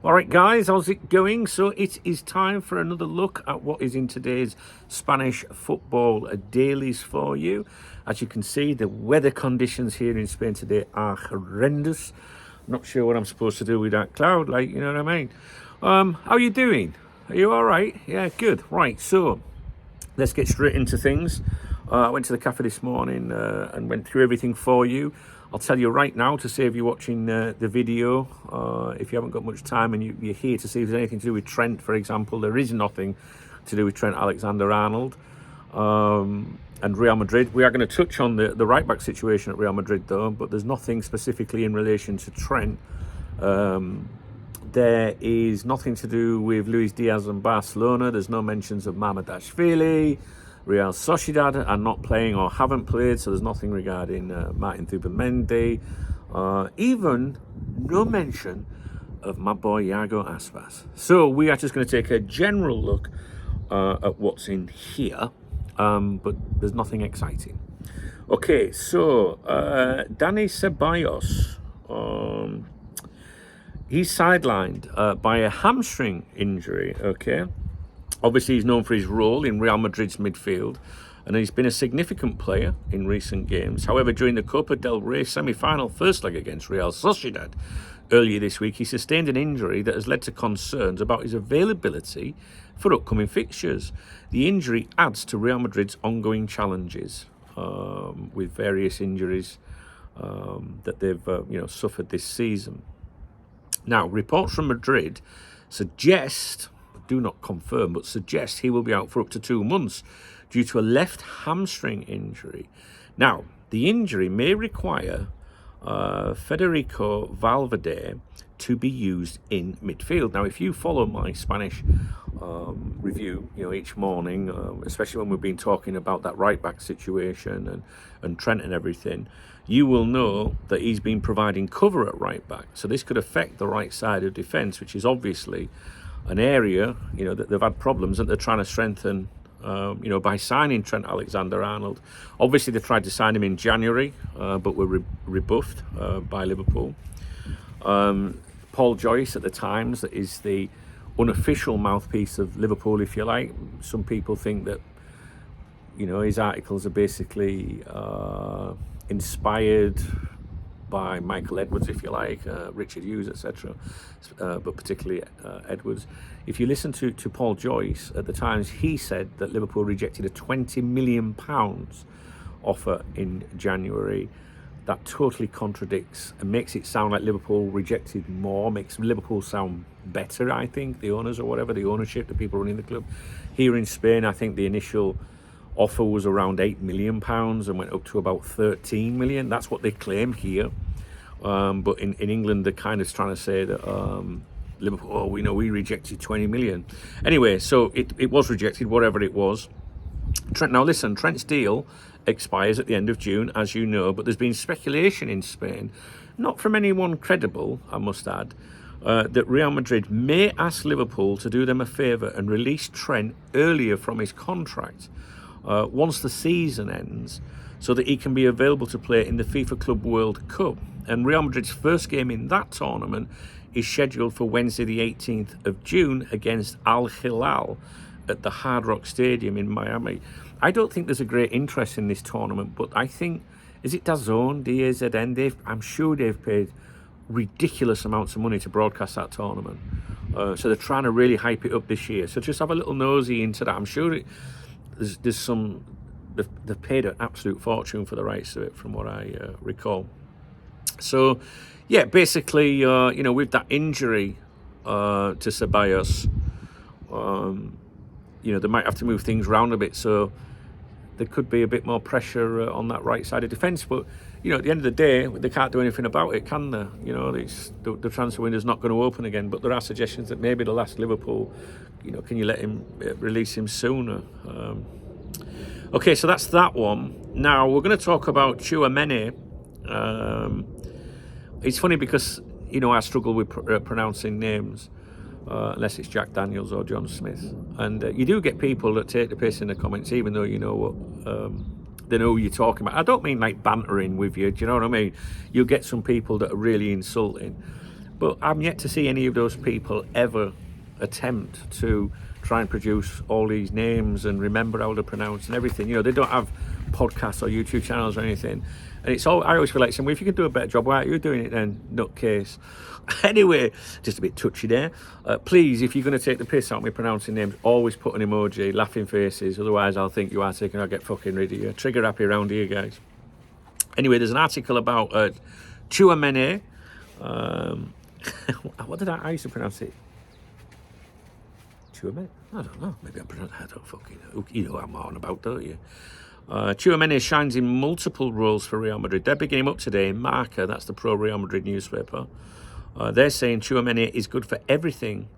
All right, guys, how's it going? So it is time for another look at what is in today's Spanish football dailies for you. As you can see, the weather conditions here in Spain today are horrendous. Not sure what I'm supposed to do with that cloud, like, you know what I mean? How are you doing? Are you all right? Yeah, good. Right, so let's get straight into things. I went to the cafe this morning and went through everything for you. I'll tell you right now, to save you watching the video, if you haven't got much time and you're here to see if there's anything to do with Trent, for example, there is nothing to do with Trent Alexander-Arnold and Real Madrid. We are going to touch on the right-back situation at Real Madrid, though, but there's nothing specifically in relation to Trent. There is nothing to do with Luis Diaz and Barcelona. There's no mentions of Mamardashvili. Real Sociedad are not playing or haven't played, so there's nothing regarding Martin Zubimendi. Even no mention of my boy Thiago Aspas. So we are just going to take a general look at what's in here, but there's nothing exciting. Okay, so Dani Ceballos, he's sidelined by a hamstring injury, okay? Obviously, he's known for his role in Real Madrid's midfield, and he's been a significant player in recent games. However, during the Copa del Rey semi-final first leg against Real Sociedad earlier this week, he sustained an injury that has led to concerns about his availability for upcoming fixtures. The injury adds to Real Madrid's ongoing challenges with various injuries that they've suffered this season. Now, reports from Madrid suggest, do not confirm, but suggest he will be out for up to 2 months due to a left hamstring injury. Now, the injury may require Federico Valverde to be used in midfield. Now, if you follow my Spanish review, each morning, especially when we've been talking about that right-back situation and Trent and everything, you will know that he's been providing cover at right-back. So this could affect the right side of defence, which is obviously an area, that they've had problems that they're trying to strengthen, by signing Trent Alexander-Arnold. Obviously, they tried to sign him in January, but were rebuffed by Liverpool. Paul Joyce at the Times, that is the unofficial mouthpiece of Liverpool, if you like. Some people think that, his articles are basically inspired by Michael Edwards, if you like, Richard Hughes, etc., but particularly Edwards. If you listen to Paul Joyce at the Times, he said that Liverpool rejected a £20 million offer in January. That totally contradicts and makes it sound like Liverpool rejected more, makes Liverpool sound better, I think, the owners or whatever, the ownership, the people running the club. Here in Spain, I think the initial offer was around £8 million and went up to about 13 million. That's what they claim here. But in England, they're kind of trying to say that Liverpool, we rejected 20 million. Anyway, so it was rejected, whatever it was. Now listen, Trent's deal expires at the end of June, as you know, but there's been speculation in Spain, not from anyone credible, I must add, that Real Madrid may ask Liverpool to do them a favour and release Trent earlier from his contract once the season ends, so that he can be available to play in the FIFA Club World Cup. And Real Madrid's first game in that tournament is scheduled for Wednesday the 18th of June against Al Hilal at the Hard Rock Stadium in Miami. I don't think there's a great interest in this tournament, but I think, is it DAZN, DAZN? I'm sure they've paid ridiculous amounts of money to broadcast that tournament. So they're trying to really hype it up this year. So just have a little nosy into that. I'm sure there's some, they've paid an absolute fortune for the rights to it, from what I recall. So, yeah, basically, with that injury to Ceballos, they might have to move things around a bit. So there could be a bit more pressure on that right side of defence. But, at the end of the day, they can't do anything about it, can they? The transfer window's not going to open again. But there are suggestions that maybe they'll ask Liverpool, can you let him, release him sooner? Okay, so that's that one. Now, we're going to talk about Tchouaméni. It's funny because, I struggle with pronouncing names, unless it's Jack Daniels or John Smith. And you do get people that take the piss in the comments, even though you know what they know who you're talking about. I don't mean like bantering with you, do you know what I mean? You'll get some people that are really insulting. But I'm yet to see any of those people ever attempt to try and produce all these names and remember how to pronounce and everything. You know, they don't have podcasts or YouTube channels or anything. And it's all, I always feel like saying, well, if you can do a better job, why aren't you doing it then, nutcase? Anyway, just a bit touchy there. Please, if you're going to take the piss out of me pronouncing names, always put an emoji, laughing faces. Otherwise, I'll think you are taking, I'll get fucking rid of you. Trigger happy around here, guys. Anyway, there's an article about Tchouaméni. What did I used to pronounce it? Tchouaméni? I don't know. Maybe I pronounce it. I don't fucking know. You know what I'm on about, don't you? Tchouaméni shines in multiple roles for Real Madrid. They're picking him up today in Marca. That's the pro Real Madrid newspaper. They're saying Tchouaméni is good for everything.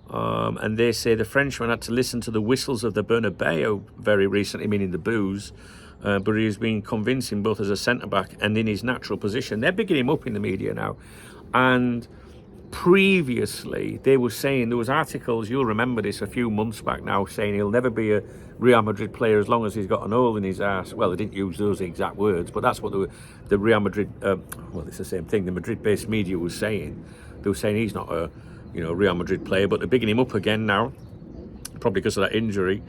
And they say the Frenchman had to listen to the whistles of the Bernabeu very recently, meaning the boos. But he has been convincing both as a centre-back and in his natural position. They're picking him up in the media now. And previously, they were saying, there was articles, you'll remember this a few months back now, saying he'll never be a Real Madrid player as long as he's got an hole in his arse. Well, they didn't use those exact words, but that's what the Real Madrid, well, it's the same thing, the Madrid-based media was saying. They were saying he's not a, you know, Real Madrid player, but they're bigging him up again now, probably because of that injury.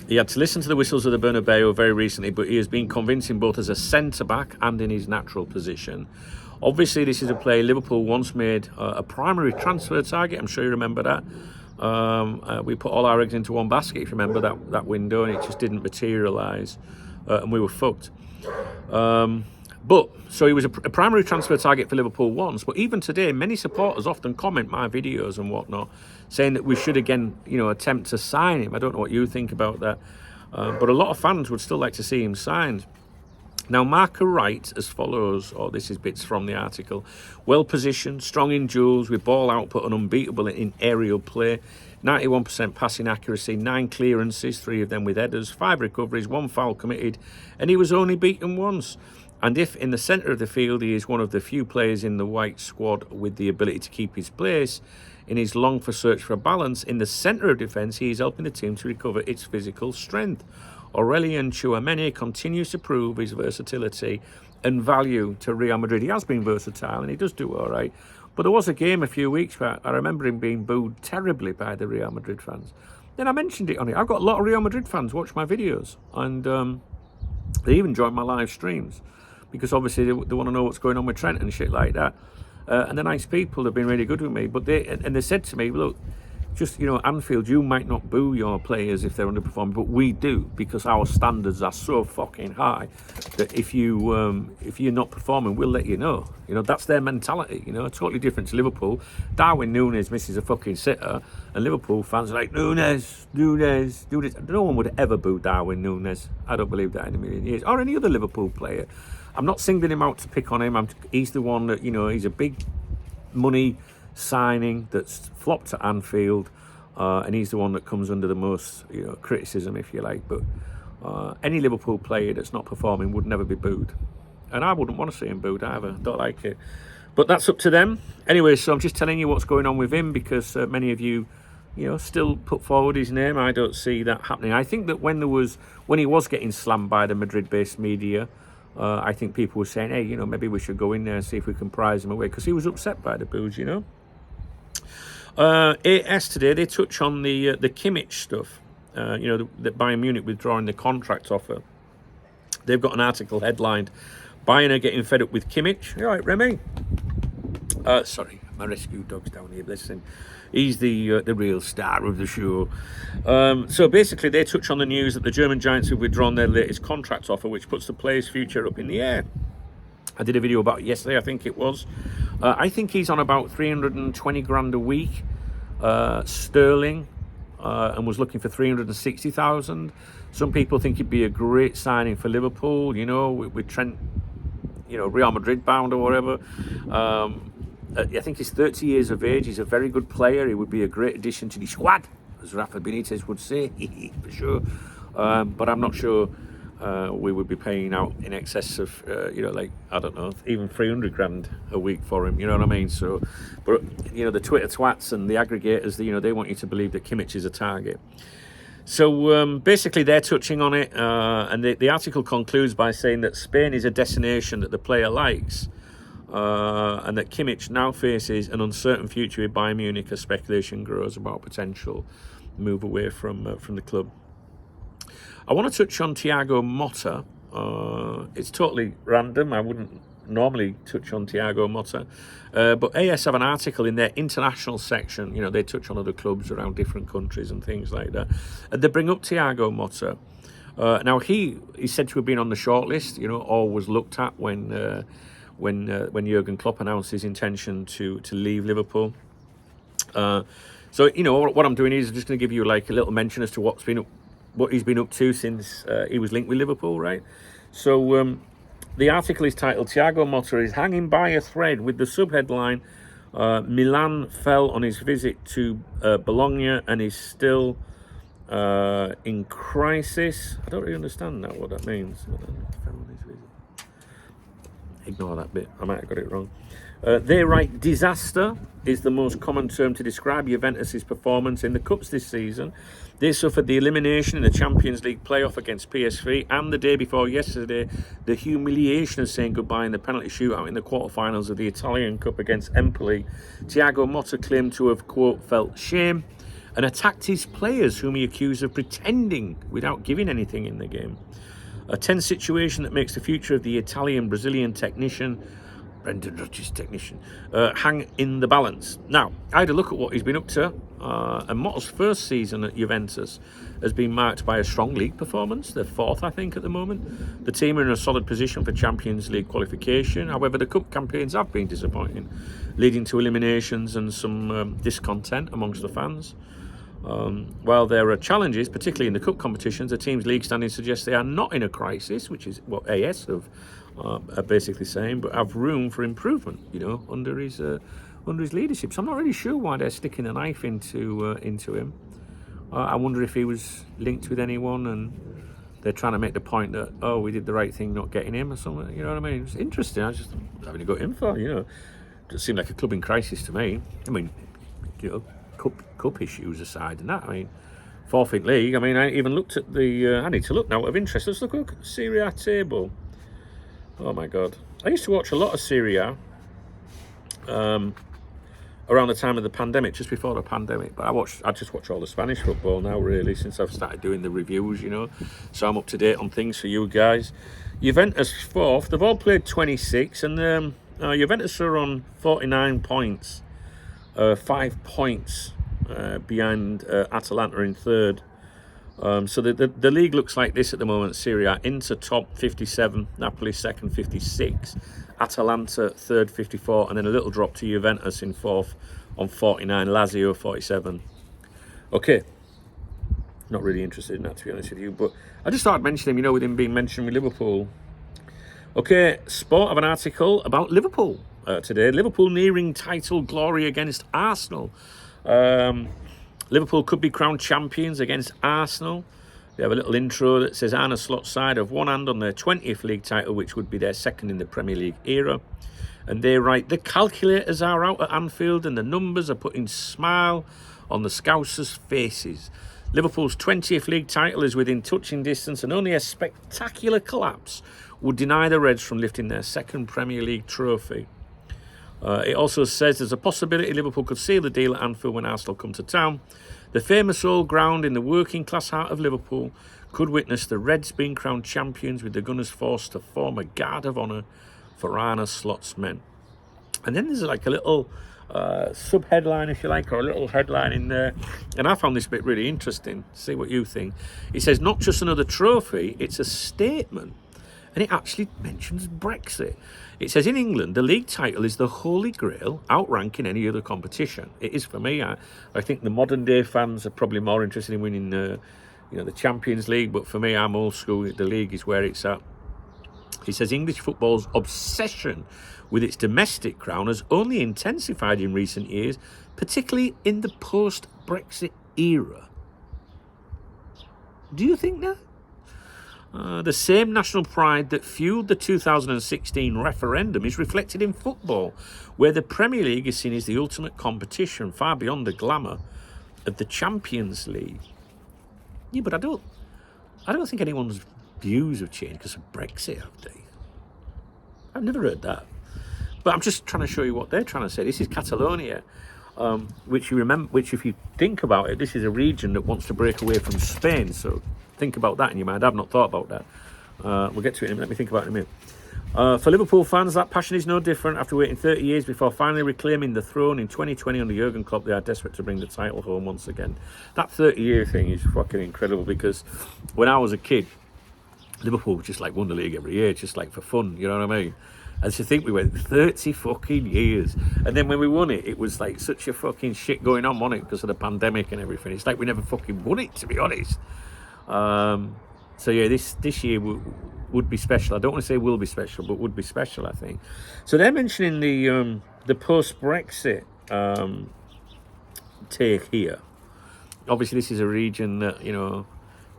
He had to listen to the whistles of the Bernabeu very recently, but he has been convincing both as a centre-back and in his natural position. Obviously, this is a player Liverpool once made a primary transfer target. I'm sure you remember that. We put all our eggs into one basket, if you remember that window, and it just didn't materialise, and we were fucked. So he was a primary transfer target for Liverpool once, but even today, many supporters often comment my videos and whatnot, saying that we should again, you know, attempt to sign him. I don't know what you think about that, but a lot of fans would still like to see him signed. Now, Marca writes as follows, or this is bits from the article: well positioned, strong in duels, with ball output and unbeatable in aerial play, 91% passing accuracy, 9 clearances, 3 of them with headers, 5 recoveries, 1 foul committed, and he was only beaten once. And if in the centre of the field he is one of the few players in the white squad with the ability to keep his place, in his long for search for balance, in the centre of defence he is helping the team to recover its physical strength. Aurélien Tchouaméni continues to prove his versatility and value to Real Madrid. He has been versatile and he does do all right. But there was a game a few weeks back, I remember him being booed terribly by the Real Madrid fans. Then I mentioned it on it. I've got a lot of Real Madrid fans watch my videos, and they even join my live streams, because obviously they want to know what's going on with Trent and shit like that. And they're nice people, they've been really good with me. But they said to me, look, just, you know, Anfield, you might not boo your players if they're underperforming, but we do, because our standards are so fucking high that if you're not performing, we'll let you know. You know, that's their mentality, you know, totally different to Liverpool. Darwin Núñez misses a fucking sitter, and Liverpool fans are like, Núñez. No one would ever boo Darwin Núñez. I don't believe that in a million years. Or any other Liverpool player. I'm not singling him out to pick on him. He's the one that, you know, he's a big money signing that's flopped at Anfield, and he's the one that comes under the most, you know, criticism, if you like. But any Liverpool player that's not performing would never be booed, and I wouldn't want to see him booed either. Don't like it, but that's up to them. Anyway, so I'm just telling you what's going on with him, because many of you, you know, still put forward his name. I don't see that happening. I think that when he was getting slammed by the Madrid-based media, I think people were saying, hey, you know, maybe we should go in there and see if we can prize him away, because he was upset by the boos, you know. AS today, they touch on the Kimmich stuff, you know, that Bayern Munich withdrawing the contract offer. They've got an article headlined, Bayern are getting fed up with Kimmich. You all right, Remy? Sorry, my rescue dog's down here, listen. He's the real star of the show. So basically, they touch on the news that the German giants have withdrawn their latest contract offer, which puts the player's future up in the air. I did a video about it yesterday, I think it was. I think he's on about 320 grand a week, sterling, and was looking for 360,000. Some people think it'd be a great signing for Liverpool, you know, with Trent, you know, Real Madrid bound or whatever. I think he's 30 years of age. He's a very good player. He would be a great addition to the squad, as Rafa Benitez would say, for sure. But I'm not sure we would be paying out in excess of, you know, like, I don't know, even 300 grand a week for him, you know what I mean? So, but, you know, the Twitter twats and the aggregators, you know, they want you to believe that Kimmich is a target. So basically they're touching on it, and the article concludes by saying that Spain is a destination that the player likes. and that Kimmich now faces an uncertain future with Bayern Munich as speculation grows about potential move away from the club. I want to touch on Thiago Motta. It's totally random. I wouldn't normally touch on Thiago Motta, but AS have an article in their international section. You know, they touch on other clubs around different countries and things like that, and they bring up Thiago Motta. Now he's said to have been on the shortlist, you know, or was looked at when Jurgen Klopp announced his intention to leave Liverpool. So you know what I'm doing is I'm just going to give you like a little mention as to what he's been up to since he was linked with Liverpool, right? So the article is titled "Thiago Motta is hanging by a thread" with the subheadline "Milan fell on his visit to Bologna and is still in crisis." I don't really understand that, what that means. Ignore that bit, I might have got it wrong. They write, disaster is the most common term to describe Juventus' performance in the Cups this season. They suffered the elimination in the Champions League playoff against PSV, and the day before yesterday, the humiliation of saying goodbye in the penalty shootout in the quarterfinals of the Italian Cup against Empoli. Thiago Motta claimed to have, quote, felt shame and attacked his players, whom he accused of pretending without giving anything in the game. A tense situation that makes the future of the Italian-Brazilian technician, Brendan Rodgers' technician, hang in the balance. Now, I had a look at what he's been up to, and Motta's first season at Juventus has been marked by a strong league performance. They're fourth, I think, at the moment. The team are in a solid position for Champions League qualification. However, the cup campaigns have been disappointing, leading to eliminations and some discontent amongst the fans. While there are challenges, particularly in the cup competitions, the team's league standing suggests they are not in a crisis, which is what AS are basically saying, but have room for improvement, you know, under his leadership. So I'm not really sure why they're sticking a knife into him. I wonder if he was linked with anyone and they're trying to make the point that, oh, we did the right thing not getting him or something. You know what I mean? It's interesting. I was just having got him for, you know. It seemed like a club in crisis to me. I mean, you know, cup issues aside and that, I mean, fourth in league. I mean, I even looked at the I need to look now out of interest. Let's look at Serie A table. Oh my god, I used to watch a lot of Serie A around the time of the pandemic, just before the pandemic, but I just watch all the Spanish football now, really, since I've started doing the reviews, you know, so I'm up to date on things for you guys. Juventus fourth, they've all played 26, and Juventus are on 49 points. 5 points behind Atalanta in third. So the league looks like this at the moment. Serie A, Inter top 57, Napoli second 56, Atalanta third 54, and then a little drop to Juventus in fourth on 49, Lazio 47. Okay, not really interested in that, to be honest with you, but I just thought I'd mention him, you know, with him being mentioned with Liverpool. Okay, Sport have an article about Liverpool today. Liverpool nearing title glory against Arsenal. Liverpool could be crowned champions against Arsenal. They have a little intro that says Arne Slot's side have one hand on their 20th league title, which would be their second in the Premier League era. And they write, the calculators are out at Anfield and the numbers are putting smile on the Scousers' faces. Liverpool's 20th league title is within touching distance, and only a spectacular collapse would deny the Reds from lifting their second Premier League trophy. It also says there's a possibility Liverpool could seal the deal at Anfield when Arsenal come to town. The famous old ground in the working class heart of Liverpool could witness the Reds being crowned champions, with the Gunners forced to form a guard of honour for Arne Slot's men. And then there's like a little sub-headline, if you like, or a little headline in there. And I found this bit really interesting. See what you think. It says, not just another trophy, it's a statement. And it actually mentions Brexit. It says, in England, the league title is the holy grail, outranking any other competition. It is for me. I think the modern day fans are probably more interested in winning the Champions League. But for me, I'm old school. The league is where it's at. He says, English football's obsession with its domestic crown has only intensified in recent years, particularly in the post-Brexit era. Do you think that? The same national pride that fueled the 2016 referendum is reflected in football, where the Premier League is seen as the ultimate competition, far beyond the glamour of the Champions League. Yeah, but I don't think anyone's views have changed because of Brexit, have they? I've never heard that. But I'm just trying to show you what they're trying to say. This is Catalonia, which you remember, which if you think about it, this is a region that wants to break away from Spain. So think about that in your mind. I've not thought about that. We'll get to it in a minute. Let me think about it in a minute. For Liverpool fans, that passion is no different. After waiting 30 years before finally reclaiming the throne in 2020 under Jurgen Klopp, they are desperate to bring the title home once again. That 30-year thing is fucking incredible, because when I was a kid, Liverpool just like won the league every year, just like for fun, you know what I mean? And to think we went 30 fucking years. And then when we won it, it was like such a fucking shit going on it, because of the pandemic and everything. It's like we never fucking won it, to be honest. So yeah, this year would be special. I don't want to say will be special, but would be special, I think. So they're mentioning the post-Brexit take here. Obviously, this is a region that, you know,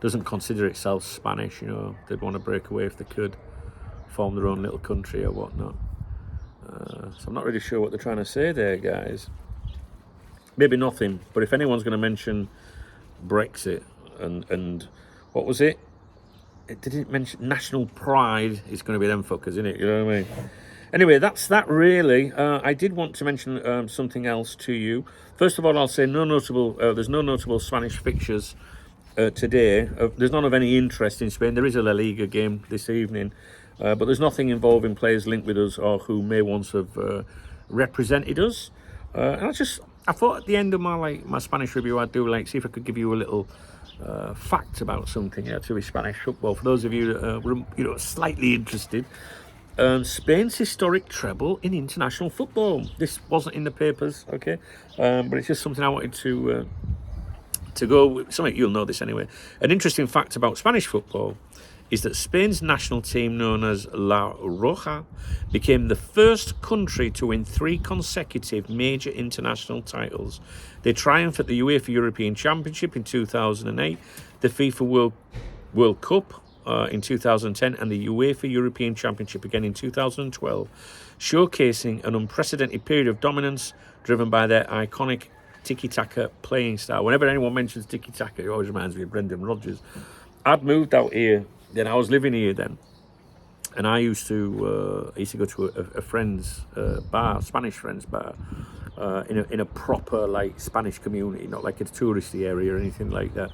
doesn't consider itself Spanish. You know, they'd want to break away if they could, form their own little country or whatnot. So I'm not really sure what they're trying to say there, guys. Maybe nothing, but if anyone's going to mention Brexit and what was it? It didn't mention national pride. It's going to be them fuckers, isn't it? You know what I mean? Anyway, that's that really. I did want to mention something else to you. First of all, I'll say there's no notable Spanish fixtures today. There's none of any interest in Spain. There is a La Liga game this evening, but there's nothing involving players linked with us or who may once have represented us. And I thought at the end of my Spanish review, I'd see if I could give you a little fact about something to Spanish football. For those of you that are slightly interested, Spain's historic treble in international football. This wasn't in the papers, okay, but it's just something I wanted to go with. Something you'll know this anyway. An interesting fact about Spanish football is that Spain's national team, known as La Roja, became the first country to win 3 consecutive major international titles. They triumphed at the UEFA European Championship in 2008, the FIFA World Cup in 2010, and the UEFA European Championship again in 2012, showcasing an unprecedented period of dominance driven by their iconic tiki-taka playing style. Whenever anyone mentions tiki-taka, it always reminds me of Brendan Rodgers. I'd moved out here. Then I was living here then, and I used to go to a friend's bar, Spanish friend's bar, in a proper like Spanish community, not like a touristy area or anything like that.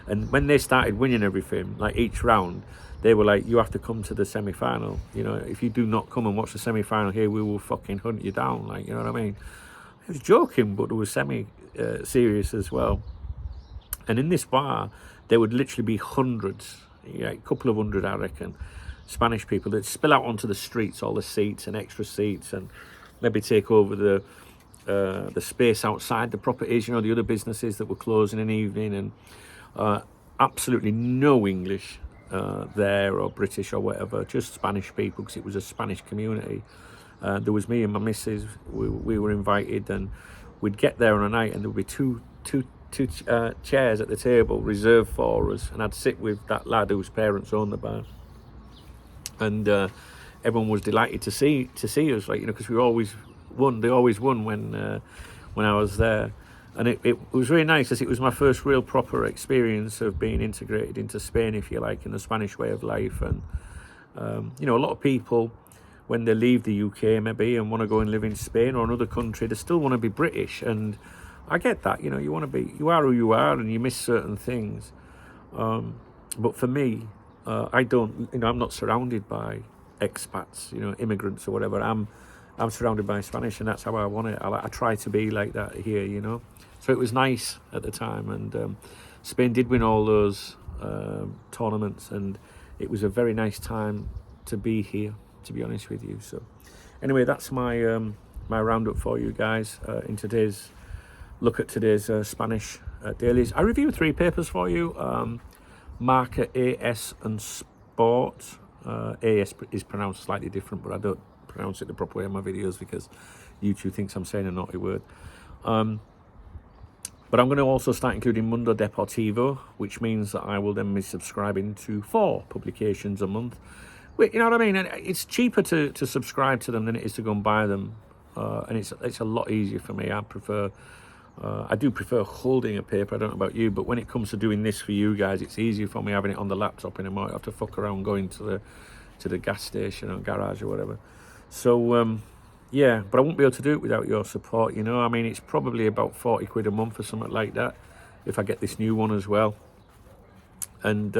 And when they started winning everything, like each round, they were like, "You have to come to the semi-final. You know, if you do not come and watch the semi-final here, we will fucking hunt you down." Like, you know what I mean? I was joking, but it was semi-serious as well. And in this bar, there would literally be hundreds. Yeah, a couple of hundred, I reckon, Spanish people that spill out onto the streets, all the seats and extra seats, and maybe take over the space outside the properties, you know, the other businesses that were closing in the evening, and absolutely no English there or British or whatever, just Spanish people, because it was a Spanish community. There was me and my missus. We were invited, and we'd get there on a night, and there would be two chairs at the table reserved for us, and I'd sit with that lad whose parents owned the bar, and everyone was delighted to see us, like, you know, because we always won. They always won when I was there, and it was really nice, as it was my first real proper experience of being integrated into Spain, if you like, in the Spanish way of life. And you know, a lot of people, when they leave the UK maybe and want to go and live in Spain or another country, they still want to be British, and I get that, you know, you are who you are, and you miss certain things. But for me, I don't, you know, I'm not surrounded by expats, you know, immigrants or whatever. I'm surrounded by Spanish, and that's how I want it. I try to be like that here, you know. So it was nice at the time, and Spain did win all those tournaments, and it was a very nice time to be here, to be honest with you. So anyway, that's my my roundup for you guys in today's look at today's Spanish dailies. I reviewed 3 papers for you: Marca, AS, and Sport. AS is pronounced slightly different, but I don't pronounce it the proper way in my videos because YouTube thinks I'm saying a naughty word. But I'm going to also start including Mundo Deportivo, which means that I will then be subscribing to 4 publications a month. You know what I mean? And it's cheaper to subscribe to them than it is to go and buy them, and it's a lot easier for me. I do prefer holding a paper. I don't know about you, but when it comes to doing this for you guys, it's easier for me having it on the laptop anymore. I have to fuck around going to the gas station or garage or whatever. So yeah, but I won't be able to do it without your support, you know. I mean, it's probably about 40 quid a month or something like that if I get this new one as well. And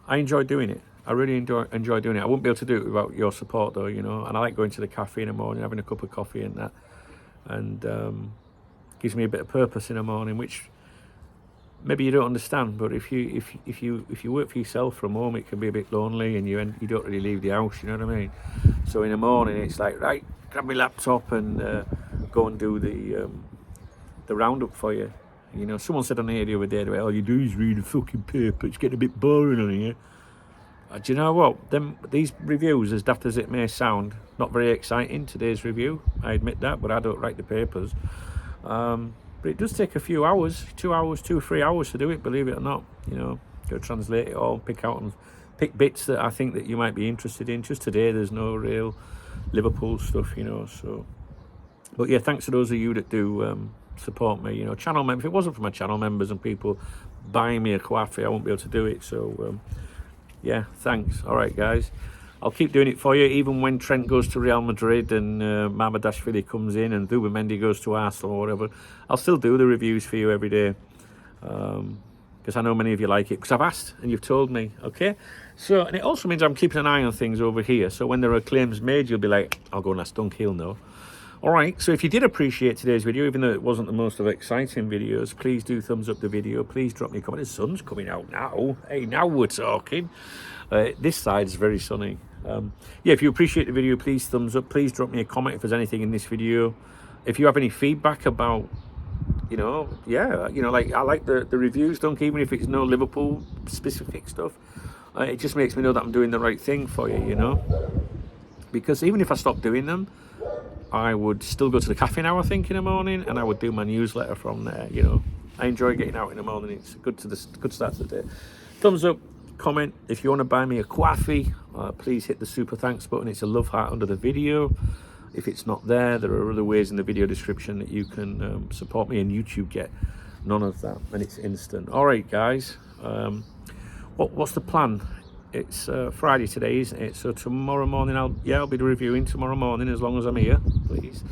I enjoy doing it. I really enjoy doing it. I wouldn't be able to do it without your support, though, you know. And I like going to the cafe in the morning, having a cup of coffee and that, and gives me a bit of purpose in the morning, which maybe you don't understand. But if you work for yourself from home, it can be a bit lonely, and you don't really leave the house. You know what I mean? So in the morning, it's like, right, grab my laptop and go and do the roundup for you. You know, someone said on here the other day, all you do is read a fucking paper. It's getting a bit boring on here. Do you know what? These reviews, as daft as it may sound, not very exciting, today's review. I admit that, but I don't write the papers. But it does take a few hours, 2 hours, 2 or 3 hours to do it, believe it or not. You know, go translate it all, pick bits that I think that you might be interested in. Just today, there's no real Liverpool stuff, you know, so. But yeah, thanks to those of you that do support me, you know, channel members. If it wasn't for my channel members and people buying me a coffee, I won't be able to do it, so yeah, thanks. All right, guys, I'll keep doing it for you, even when Trent goes to Real Madrid and Mamadashvili comes in and Tchouaméni goes to Arsenal or whatever. I'll still do the reviews for you every day, because I know many of you like it, because I've asked and you've told me, okay? So, and it also means I'm keeping an eye on things over here, so when there are claims made, you'll be like, I'll go and ask Dunk, he'll know. All right, so if you did appreciate today's video, even though it wasn't the most of exciting videos, please do thumbs up the video. Please drop me a comment. The sun's coming out now. Hey, now we're talking. This side is very sunny. Yeah, if you appreciate the video, please thumbs up. Please drop me a comment if there's anything in this video. If you have any feedback about, you know, yeah, you know, like I like the reviews, don't, even if it's no Liverpool specific stuff. It just makes me know that I'm doing the right thing for you, you know. Because even if I stop doing them, I would still go to the cafe now, I think, in the morning, and I would do my newsletter from there, you know. I enjoy getting out in the morning. It's good start to the day. Thumbs up, comment. If you want to buy me a coffee, please hit the super thanks button. It's a love heart under the video. If it's not there, there are other ways in the video description that you can support me, and YouTube get none of that, and it's instant. All right, guys. What's the plan? It's Friday today, isn't it? So tomorrow morning, I'll be reviewing tomorrow morning, as long as I'm here, please.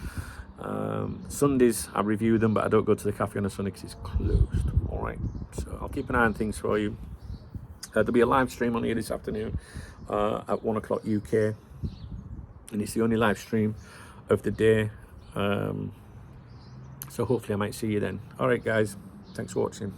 Sundays, I review them, but I don't go to the cafe on a Sunday because it's closed. All right, so I'll keep an eye on things for you. There'll be a live stream on here this afternoon at 1 o'clock UK, and it's the only live stream of the day. So hopefully I might see you then. All right, guys, thanks for watching.